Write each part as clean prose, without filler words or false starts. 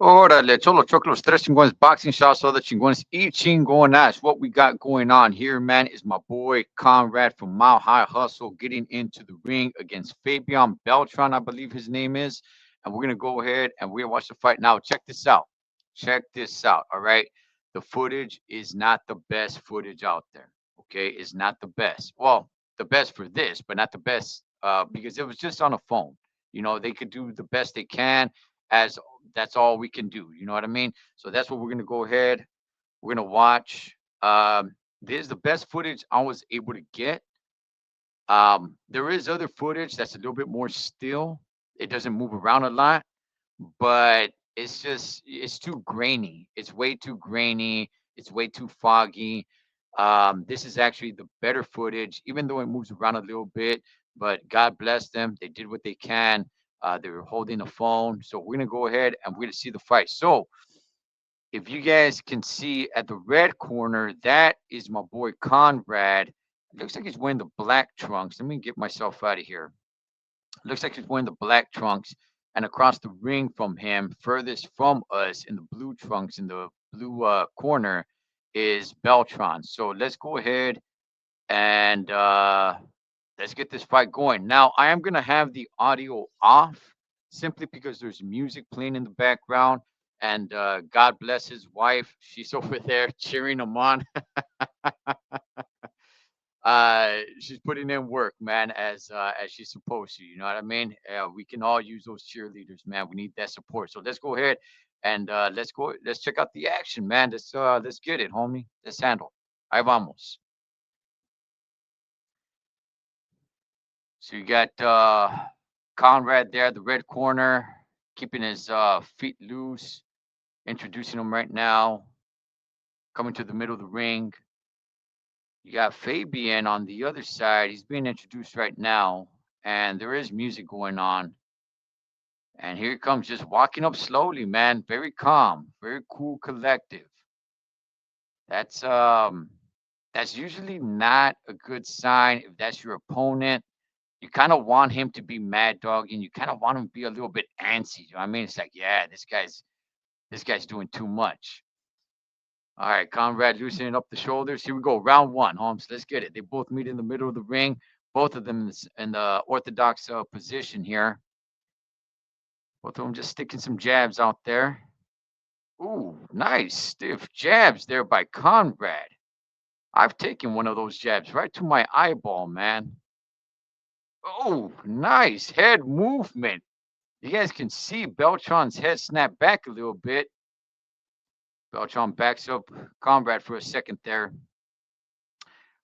Órale, Cholo Choco, los tres chingones, boxing shots, all the chingones, y chingonas. What we got going on here, man, is my boy Conrad from Mile High Hustle getting into the ring against Fabian Beltran, I believe his name is. And we're going to go ahead and we're going to watch the fight. Now, check this out. Check this out, all right? The footage is not the best footage out there, okay? It's not the best. Well, the best for this, but not the best because it was just on a phone. They could do the best they can as that's all we can do. You know what I mean? So that's what we're gonna go ahead. We're gonna watch. This is the best footage I was able to get. There is other footage that's a little bit more still. It doesn't move around a lot, but it's too grainy. It's way too grainy. It's way too foggy. This is actually the better footage, even though it moves around a little bit. But God bless them. They did what they can. They were holding a phone. So we're gonna go ahead and we're gonna see the fight. So if you guys can see at the red corner, that is my boy Conrad. It looks like he's wearing the black trunks. Let me get myself out of here. Looks like he's wearing the black trunks. And across the ring from him, furthest from us in the blue trunks in the blue corner, is Beltran. So let's go ahead and let's get this fight going. Now, I am going to have the audio off simply because there's music playing in the background. And God bless his wife. She's over there cheering him on. She's putting in work, man, as she's supposed to. You know what I mean? We can all use those cheerleaders, man. We need that support. So let's go ahead and let's go. Let's check out the action, man. Let's get it, homie. Let's handle. Ahí vamos. So you got Conrad there, the red corner, keeping his feet loose, introducing him right now, coming to the middle of the ring. You got Fabian on the other side. He's being introduced right now, and there is music going on. And here he comes, just walking up slowly, man. Very calm, very cool, collective. That's um, that's usually not a good sign if that's your opponent. You kind of want him to be mad dogging. You kind of want him to be a little bit antsy. You know what I mean? It's like, yeah, this guy's doing too much. All right, Conrad loosening up the shoulders. Here we go, round one, Holmes. Let's get it. They both meet in the middle of the ring. Both of them in the orthodox position here. Both of them just sticking some jabs out there. Ooh, nice stiff jabs there by Conrad. I've taken one of those jabs right to my eyeball, man. Oh, nice head movement. You guys can see Beltran's head snap back a little bit. Beltran backs up Conrad for a second there.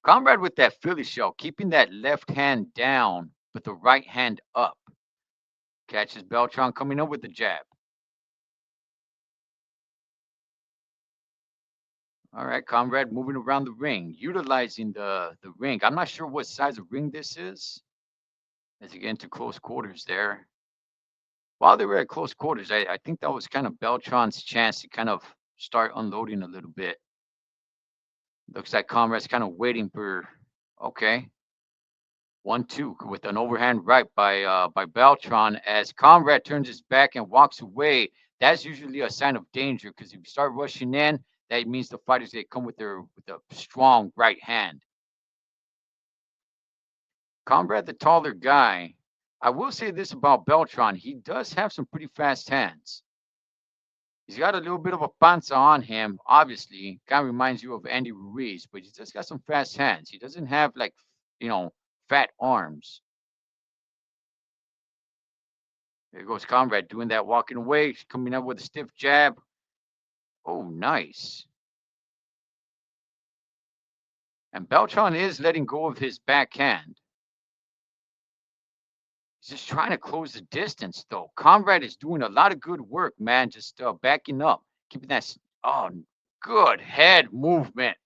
Conrad with that Philly shell, keeping that left hand down, but the right hand up. Catches Beltran coming up with the jab. All right, Conrad moving around the ring, utilizing the ring. I'm not sure what size of ring this is as you get into close quarters there. While they were at close quarters, I think that was kind of Beltran's chance to kind of start unloading a little bit. Looks like Conrad's kind of waiting for, okay, 1-2 with an overhand right by Beltran as Conrad turns his back and walks away. That's usually a sign of danger because if you start rushing in, that means the fighters they come with a strong right hand. Conrad, the taller guy. I will say this about Beltran: he does have some pretty fast hands. He's got a little bit of a panza on him. Obviously, kind of reminds you of Andy Ruiz, but he's just got some fast hands. He doesn't have like, you know, fat arms. There goes Conrad doing that, walking away, coming up with a stiff jab. Oh, nice. And Beltran is letting go of his backhand. He's just trying to close the distance, though. Conrad is doing a lot of good work, man. Just backing up, keeping that. Oh, good head movement.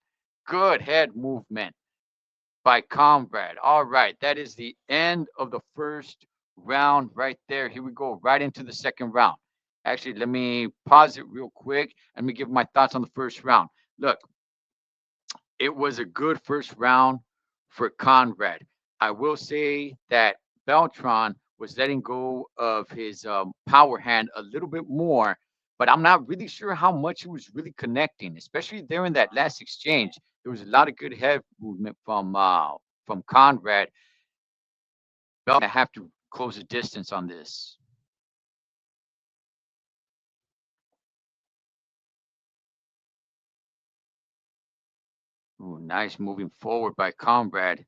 Good head movement by Conrad. All right, that is the end of the first round right there. Here we go, right into the second round. Actually, let me pause it real quick. Let me give my thoughts on the first round. Look, it was a good first round for Conrad. I will say that Beltran was letting go of his power hand a little bit more, but I'm not really sure how much he was really connecting, especially there in that last exchange. There was a lot of good head movement from Conrad. Beltran have to close the distance on this. Ooh, nice moving forward by Conrad.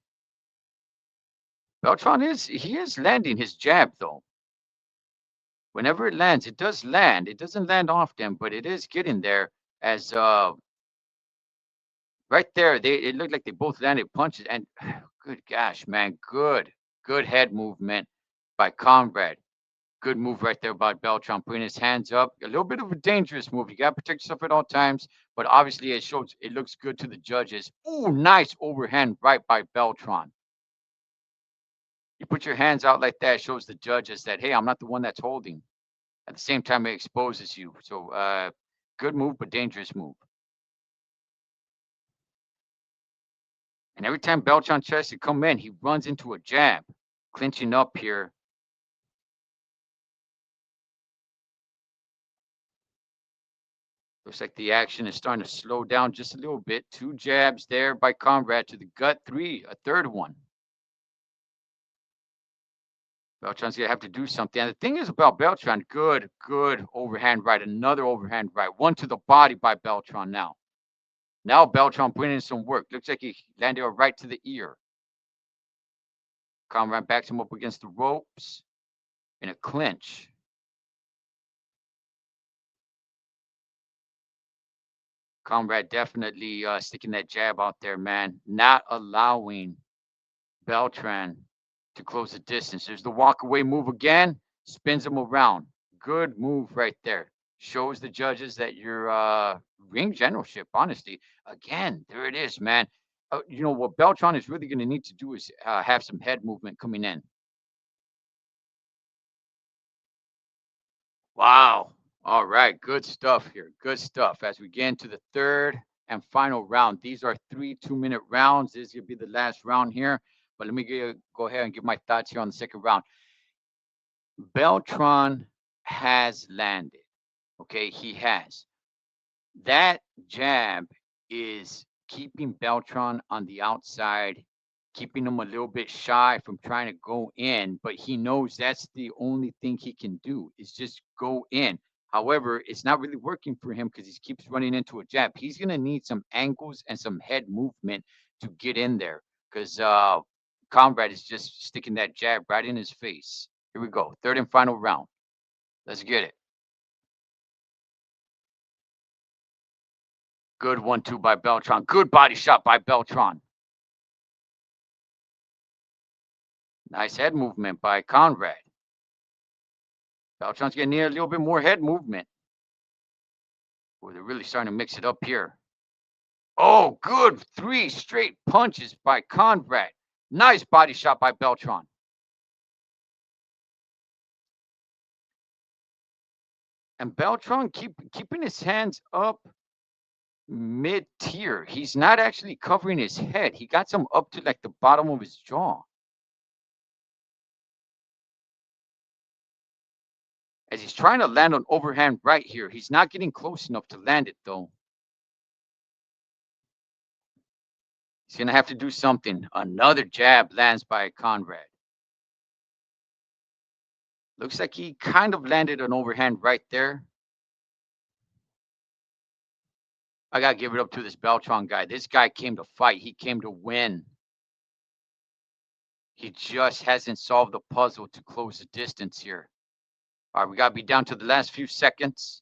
Beltran is landing his jab though. Whenever it lands, it does land. It doesn't land often, but it is getting there. As right there, it looked like they both landed punches. And good gosh, man, good head movement by Conrad. Good move right there by Beltran, putting his hands up. A little bit of a dangerous move. You got to protect yourself at all times, but obviously it shows. It looks good to the judges. Ooh, nice overhand right by Beltran. You put your hands out like that, it shows the judges that, hey, I'm not the one that's holding. At the same time, it exposes you. So, good move, but dangerous move. And every time Beltran tries to come in, he runs into a jab, clinching up here. Looks like the action is starting to slow down just a little bit. Two jabs there by Conrad to the gut, a third one. Beltran's gonna have to do something. And the thing is about Beltran, good overhand right, another overhand right, one to the body by Beltran now. Now Beltran putting in some work. Looks like he landed a right to the ear. Conrad backs him up against the ropes in a clinch. Conrad definitely sticking that jab out there, man. Not allowing Beltran to close the distance. There's the walk away move again. Spins him around. Good move right there. Shows the judges that you're ring generalship, honestly. Again, there it is, man. You know, what Beltran is really going to need to do is have some head movement coming in. Wow. All right. Good stuff here. Good stuff. As we get into the third and final round, these are 3 2-minute rounds. This is going to be the last round here. But let me go ahead and give my thoughts here on the second round. Beltran has landed. Okay. He has. That jab is keeping Beltran on the outside, keeping him a little bit shy from trying to go in, but he knows that's the only thing he can do is just go in. However, it's not really working for him because he keeps running into a jab. He's going to need some angles and some head movement to get in there because Conrad is just sticking that jab right in his face. Here we go. Third and final round. Let's get it. Good 1-2 by Beltran. Good body shot by Beltran. Nice head movement by Conrad. Beltran's getting near a little bit more head movement. Oh, they're really starting to mix it up here. Oh, good 3 straight punches by Conrad. Nice body shot by Beltran. And Beltran keeping his hands up mid-tier. He's not actually covering his head. He got some up to like the bottom of his jaw. As he's trying to land an overhand right here. He's not getting close enough to land it though. He's going to have to do something. Another jab lands by Conrad. Looks like he kind of landed an overhand right there. I got to give it up to this Beltran guy. This guy came to fight. He came to win. He just hasn't solved the puzzle to close the distance here. All right, we got to be down to the last few seconds.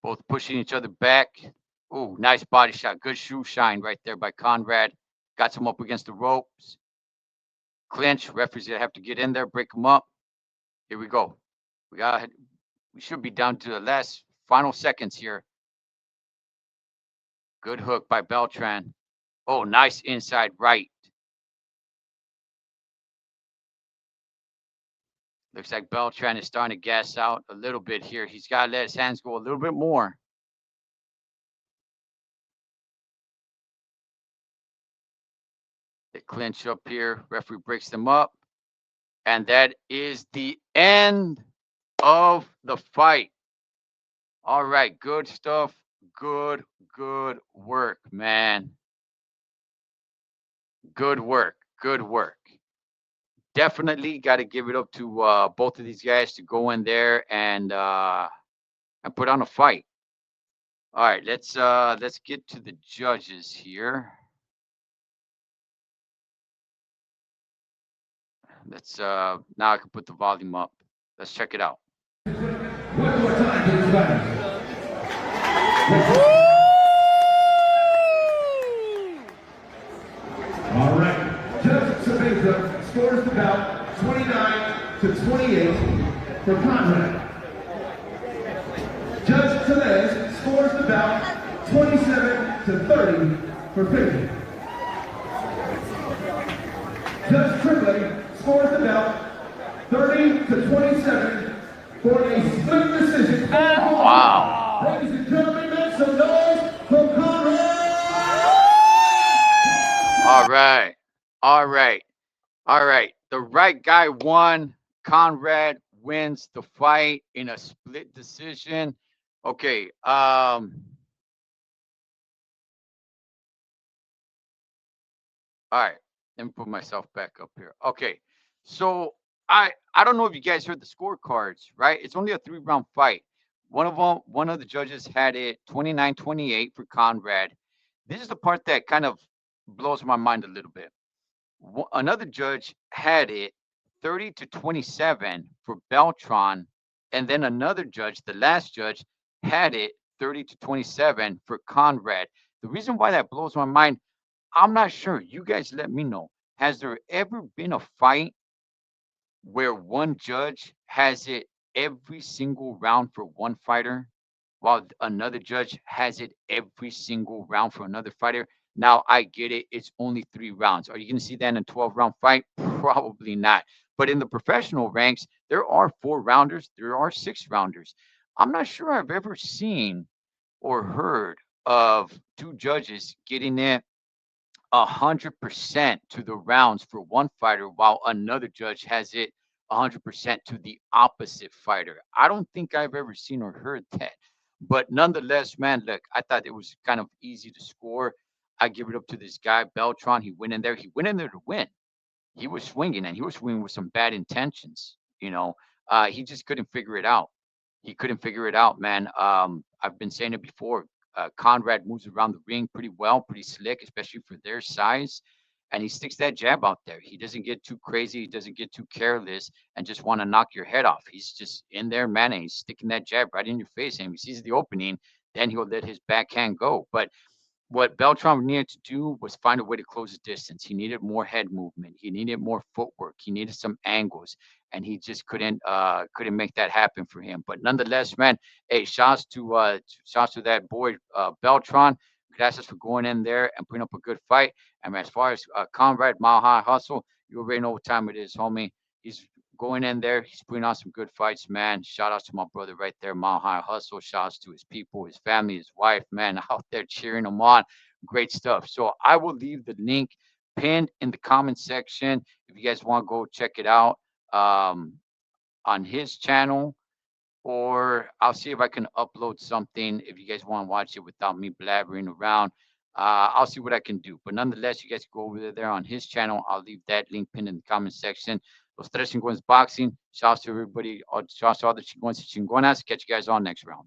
Both pushing each other back. Oh, nice body shot. Good shoe shine right there by Conrad. Got some up against the ropes. Clinch. Referees have to get in there, break them up. Here we go. We should be down to the last final seconds here. Good hook by Beltran. Oh, nice inside right. Looks like Beltran is starting to gas out a little bit here. He's got to let his hands go a little bit more. They clinch up here. Referee breaks them up. And that is the end of the fight. All right, good stuff. Good, good work, man. Good work. Good work. Definitely got to give it up to both of these guys to go in there and put on a fight. All right, let's get to the judges here. Let's now I can put the volume up. Let's check it out. One more time to the All right. Judge Sabeza scores the bout 29-28 for Conrad. Judge Tellez scores the bout 27-30 for Fabian. Judge Triplet scores the bout 30-27 for a split decision. Wow. Ladies and gentlemen, make some noise for Conrad! All right. All right. All right. The right guy won. Conrad wins the fight in a split decision. Okay. All right. Let me put myself back up here. Okay. So I don't know if you guys heard the scorecards, right? It's only a 3-round fight. One of the judges had it 29-28 for Conrad. This is the part that kind of blows my mind a little bit. Another judge had it 30-27 for Beltran, and then another judge, the last judge, had it 30-27 for Conrad. The reason why that blows my mind, I'm not sure. You guys let me know. Has there ever been a fight where one judge has it every single round for one fighter, while another judge has it every single round for another fighter? Now I get it. It's only 3 rounds. Are you going to see that in a 12-round fight? Probably not. But in the professional ranks, there are 4 rounders. There are 6 rounders. I'm not sure I've ever seen or heard of 2 judges getting it 100% to the rounds for one fighter, while another judge has it 100% to the opposite fighter. I don't think I've ever seen or heard that. But nonetheless, man, look, I thought it was kind of easy to score. I give it up to this guy, Beltran. He went in there. He went in there to win. He was swinging, and he was swinging with some bad intentions. He just couldn't figure it out. He couldn't figure it out, man. I've been saying it before. Conrad moves around the ring pretty well, pretty slick, especially for their size. And he sticks that jab out there. He doesn't get too crazy. He doesn't get too careless and just want to knock your head off. He's just in there, man, and he's sticking that jab right in your face. And if he sees the opening, then he'll let his backhand go. But what Beltran needed to do was find a way to close the distance. He needed more head movement. He needed more footwork. He needed some angles, and he just couldn't make that happen for him. But nonetheless, man, hey, shouts to that boy Beltran. Gracias for going in there and putting up a good fight. And as far as Conrad Mile High Hustle, you already know what time it is, homie. He's going in there. He's putting on some good fights, man. Shout outs to my brother right there, Mile High Hustle. Shout outs to his people, his family, his wife, man, out there cheering him on. Great stuff. So I will leave the link pinned in the comment section if you guys want to go check it out um, on his channel, or I'll see if I can upload something if you guys want to watch it without me blabbering around. I'll see what I can do. But nonetheless, you guys go over there on his channel. I'll leave that link pinned in the comment section. Los Tres Chingones Boxing. Shouts to everybody. Shouts to all the chingones y chingonas. Catch you guys on next round.